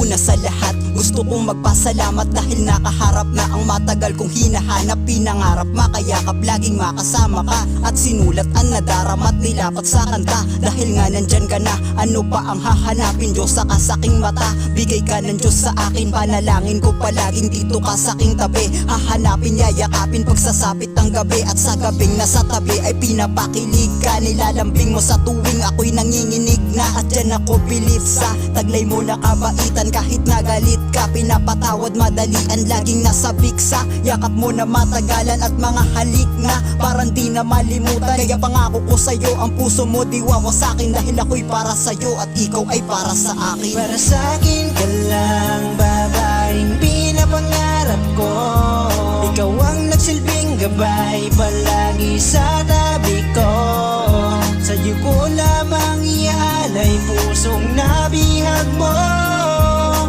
Una sa lahat, gusto kong magpasalamat dahil nakaharap na ang matagal kong hinahanap. Pinangarap, makayakap, laging makasama ka, at sinulat ang nadarama't nilapat sa kanta. Dahil nga nandyan ka na, ano pa ang hahanapin? Diyos sa kasaking mata, bigay ka ng Diyos sa akin. Panalangin ko palaging dito ka sa aking tabi. Hahanapin, yayakapin pagsasapit ng gabi, at sa gabing nasa tabi ay pinapakilig ka. Nilalambing mo sa tuwing ako'y nanginginig na, at dyan ako believe sa taglay mo na kabaitan. Kahit nagalit ka, pinapatawad madalian, laging nasa biksa. Yakap mo na matagalan at mga halik na parang di na malimutan. Kaya pangako ko sa'yo, ang puso mo di wawasakin, dahil ako'y para sa'yo at ikaw ay para sa akin. Para sa'kin ka lang, babaeng pinapangarap ko. Ikaw ang nagsilbing gabay palagi sa tabi ko. Sa'yo ko lamang iaalay pusong nabihag mo.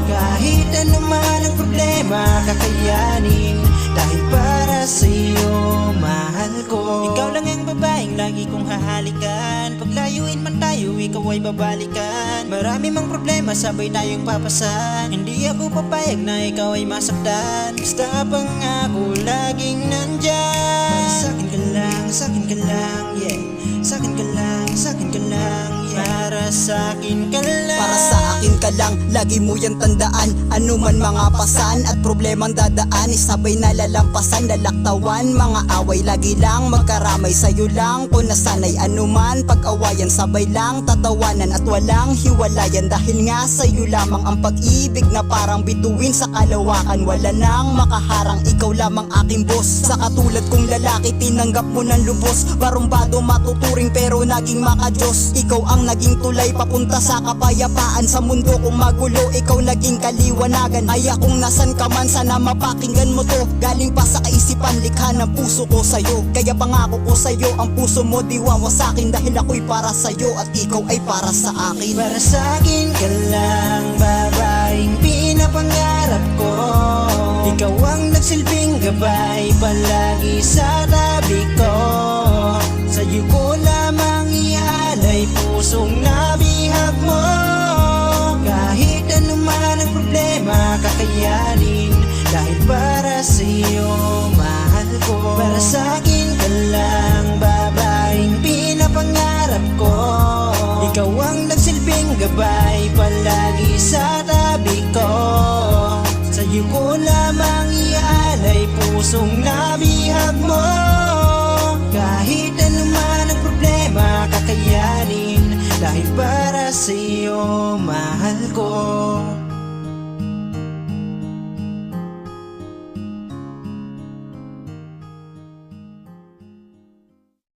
Kahit ano man ang problema, kakayanin, dahil para sa'yo, mahal ko. Ikaw lang ang babaeng lagi kong hahalikan. Paglayuin man tayo, ikaw ay babalikan. Marami mang problema, sabay tayong papasan. Hindi ako papayag na ikaw ay masaktan. Basta pangako laging nandyan. Sa'kin ka lang, sa'kin ka lang, yeah. Sa'kin ka lang, sa'kin ka lang, yeah. Para sa'kin ka lang. Para sa akin ka lang, lagi mo yan tandaan. Ano man mga pasan at problemang dadaan, isabay na lalampasan, lalaktawan. Mga away lagi lang magkaramay, sa'yo lang ko nasanay. Ano man pag-awayan, sabay lang tatawanan at walang hiwalayan. Dahil nga sa'yo lamang ang pag-ibig na parang bituin sa kalawakan. Wala nang makaharang, ikaw lamang aking boss. Sa katulad kong lalaki, tinanggap mo ng lubos. Barumbado matuturing pero naging makajos. Ikaw ang naging tulay papunta sa kapayapaan. Sa mundo kong magulo, ikaw naging kaliwanagan. Ay akong nasan ka man, sana mapakinggan mo to. Galing pa sa kaisipan, likha ng puso ko sa'yo. Kaya pangako ko sa'yo, ang puso mo di wawasakin, dahil ako'y para sa'yo at ikaw ay para sa akin. Para sa'kin ka lang, babaeng pinapangarap ko. Ikaw ang nagsilbing gabay palagi sa tabi ko.